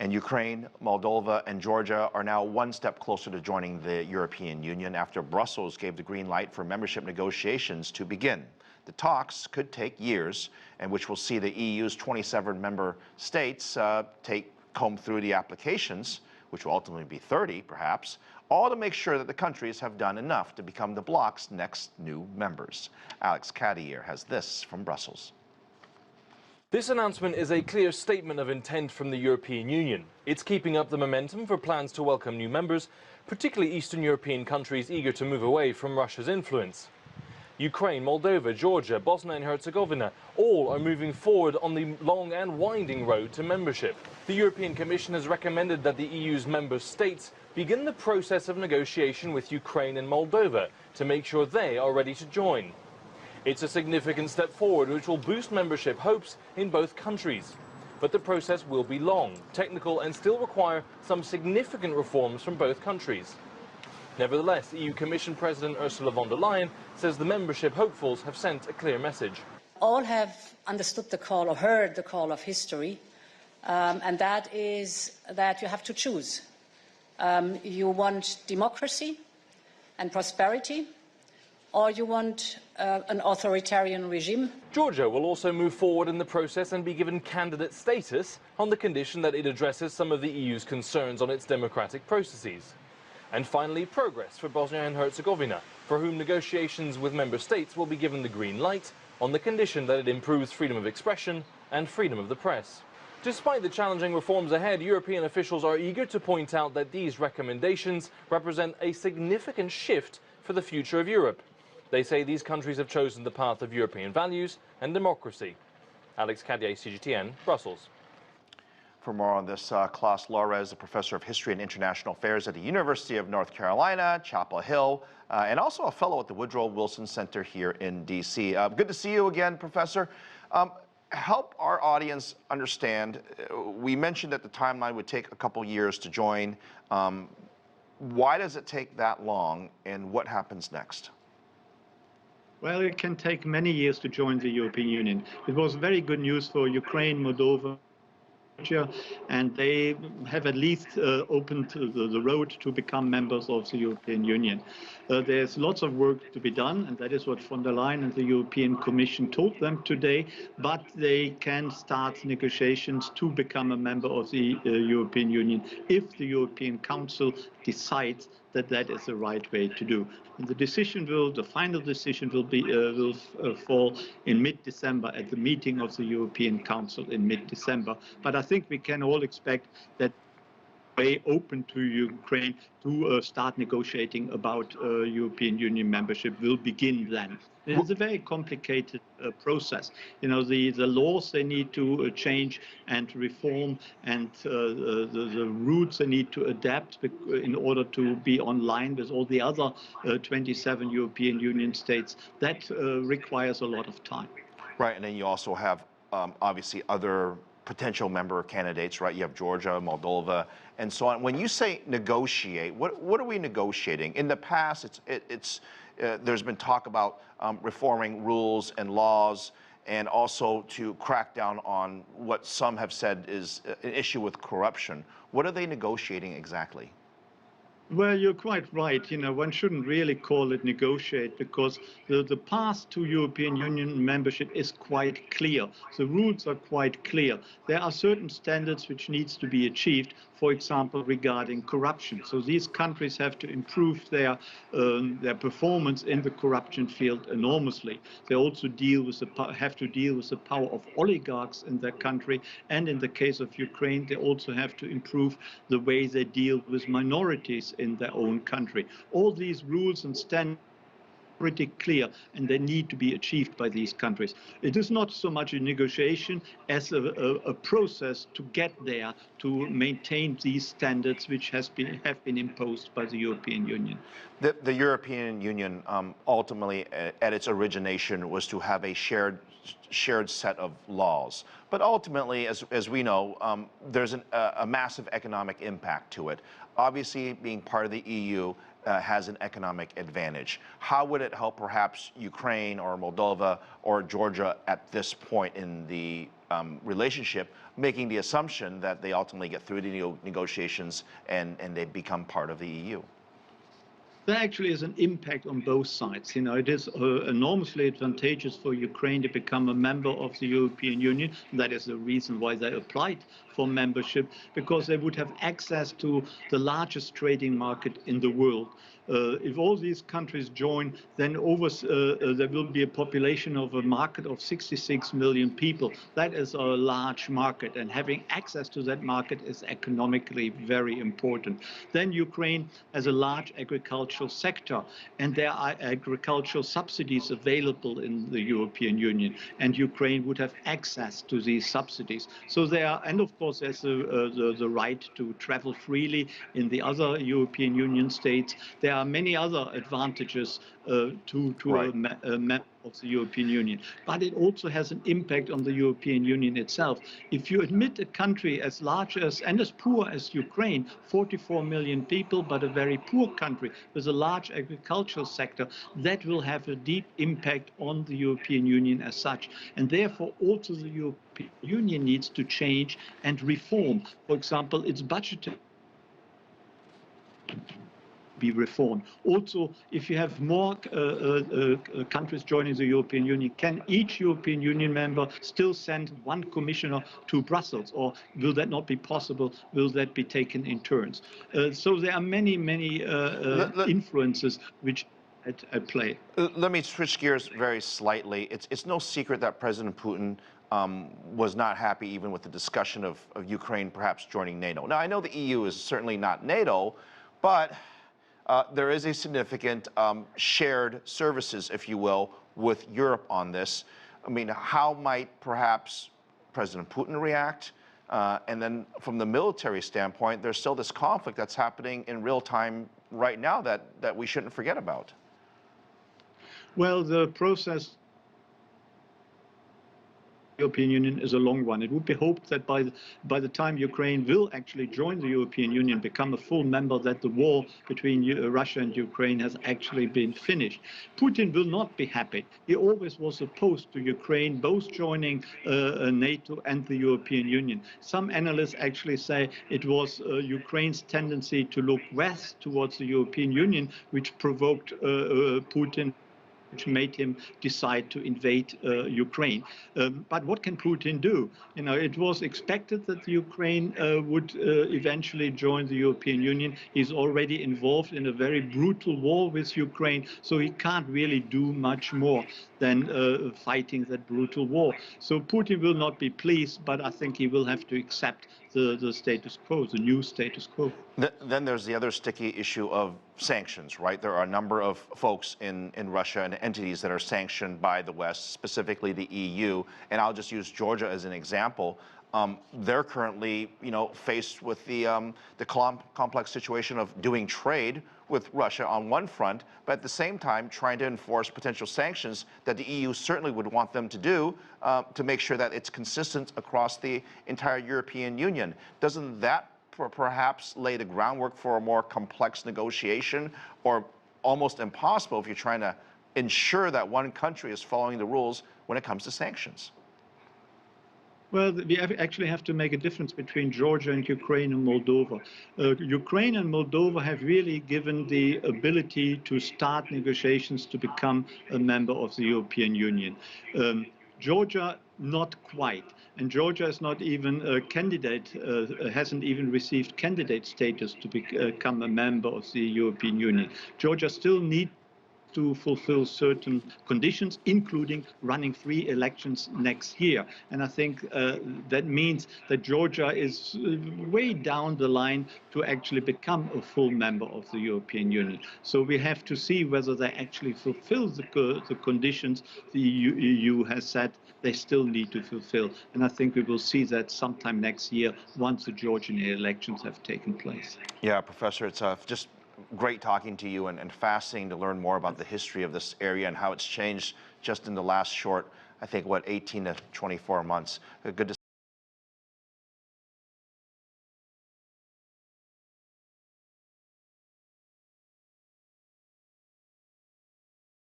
And Ukraine, Moldova, and Georgia are now one step closer to joining the European Union after Brussels gave the green light for membership negotiations to begin. The talks could take years, and which will see the EU's 27 member states comb through the applications, which will ultimately be 30 perhaps, all to make sure that the countries have done enough to become the bloc's next new members. Alex Cadier has this from Brussels. This announcement is a clear statement of intent from the European Union. It's keeping up the momentum for plans to welcome new members, particularly Eastern European countries eager to move away from Russia's influence. Ukraine, Moldova, Georgia, Bosnia and Herzegovina, all are moving forward on the long and winding road to membership. The European Commission has recommended that the EU's member states begin the process of negotiation with Ukraine and Moldova to make sure they are ready to join. It's a significant step forward which will boost membership hopes in both countries. But the process will be long, technical and still require some significant reforms from both countries. Nevertheless, EU Commission President Ursula von der Leyen says the membership hopefuls have sent a clear message. All have understood the call or heard the call of history, and that is that you have to choose. You want democracy and prosperity, or you want an authoritarian regime. Georgia will also move forward in the process and be given candidate status on the condition that it addresses some of the EU's concerns on its democratic processes. And finally, progress for Bosnia and Herzegovina, for whom negotiations with member states will be given the green light on the condition that it improves freedom of expression and freedom of the press. Despite the challenging reforms ahead, European officials are eager to point out that these recommendations represent a significant shift for the future of Europe. They say these countries have chosen the path of European values and democracy. Alex Cadier, CGTN, Brussels. For more on this, Klaus Lorez, a professor of history and international affairs at the University of North Carolina, Chapel Hill, and also a fellow at the Woodrow Wilson Center here in D.C. Good to see you again, Professor. Help our audience understand, we mentioned that the timeline would take a couple years to join. Why does it take that long, and what happens next? Well, it can take many years to join the European Union. It was very good news for Ukraine, Moldova, and they have at least opened the road to become members of the European Union. There's lots of work to be done, and that is what von der Leyen and the European Commission told them today, but they can start negotiations to become a member of the European Union if the European Council decides that that is the right way to do. And the final decision will fall in mid-December at the meeting of the European Council in mid-December. But I think we can all expect that way open to Ukraine to start negotiating about European Union membership will begin then. It's a very complicated process. You know, the laws they need to change and reform, and the routes they need to adapt in order to be online with all the other 27 European Union states. That requires a lot of time. Right, and then you also have obviously other potential member candidates, right? You have Georgia, Moldova, and so on. When you say negotiate, what are we negotiating? In the past, there's been talk about reforming rules and laws, and also to crack down on what some have said is an issue with corruption. What are they negotiating exactly? Well, you're quite right. You know, one shouldn't really call it negotiate, because the path to European Union membership is quite clear. The rules are quite clear. There are certain standards which needs to be achieved, for example, regarding corruption. So these countries have to improve their performance in the corruption field enormously. They also have to deal with the power of oligarchs in their country, and in the case of Ukraine, they also have to improve the way they deal with minorities in their own country. All these rules and standards are pretty clear, and they need to be achieved by these countries. It is not so much a negotiation as a process to get there, to maintain these standards which have been imposed by the European Union. The European Union ultimately, at its origination, was to have a shared set of laws. But ultimately, as we know, there's a massive economic impact to it. Obviously, being part of the EU has an economic advantage. How would it help perhaps Ukraine or Moldova or Georgia at this point in the relationship, making the assumption that they ultimately get through the negotiations and they become part of the EU? There actually is an impact on both sides. You know, it is enormously advantageous for Ukraine to become a member of the European Union. That is the reason why they applied for membership, because they would have access to the largest trading market in the world. If all these countries join, then there will be a population of a market of 66 million people. That is a large market, and having access to that market is economically very important. Then Ukraine has a large agricultural sector, and there are agricultural subsidies available in the European Union, and Ukraine would have access to these subsidies. So and of course there's the right to travel freely in the other European Union states. There are many other advantages to Right. a member of the European Union. But it also has an impact on the European Union itself. If you admit a country as large as and as poor as Ukraine, 44 million people, but a very poor country with a large agricultural sector, that will have a deep impact on the European Union as such. And therefore, also the European Union needs to change and reform. For example, its budget be reformed. Also, if you have more countries joining the European Union, can each European Union member still send one commissioner to Brussels, or will that not be possible? Will that be taken in turns? So there are many influences which at play. Let me switch gears very slightly. It's no secret that President Putin was not happy even with the discussion of Ukraine perhaps joining NATO. Now, I know the EU is certainly not NATO, but there is a significant shared services, if you will, with Europe on this. I mean, how might perhaps President Putin react? And then from the military standpoint, there's still this conflict that's happening in real time right now that we shouldn't forget about. Well, the process European Union is a long one. It would be hoped that by the time Ukraine will actually join the European Union, become a full member, that the war between Russia and Ukraine has actually been finished. Putin will not be happy. He always was opposed to Ukraine both joining NATO and the European Union. Some analysts actually say it was Ukraine's tendency to look west towards the European Union which provoked Putin, which made him decide to invade Ukraine. But what can Putin do? You know, it was expected that Ukraine would eventually join the European Union. He's already involved in a very brutal war with Ukraine, so he can't really do much more than fighting that brutal war. So Putin will not be pleased, but I think he will have to accept the status quo, the new status quo. Then there's the other sticky issue of sanctions, right? There are a number of folks in Russia and entities that are sanctioned by the West, specifically the EU. And I'll just use Georgia as an example. They're currently, faced with the complex situation of doing trade with Russia on one front, but at the same time trying to enforce potential sanctions that the EU certainly would want them to do to make sure that it's consistent across the entire European Union. Doesn't that perhaps lay the groundwork for a more complex negotiation, or almost impossible if you're trying to ensure that one country is following the rules when it comes to sanctions? Well, we actually have to make a difference between Georgia and Ukraine and Moldova. Ukraine and Moldova have really given the ability to start negotiations to become a member of the European Union. Georgia, not quite. And Georgia is not even a candidate, hasn't even received candidate status to become a member of the European Union. Georgia still needs to fulfill certain conditions, including running free elections next year. And I think that means that Georgia is way down the line to actually become a full member of the European Union. So we have to see whether they actually fulfill the conditions the EU has said they still need to fulfill. And I think we will see that sometime next year once the Georgian elections have taken place. Yeah, Professor, it's just great talking to you and fascinating to learn more about the history of this area and how it's changed just in the last short, I think, 18 to 24 months. Good to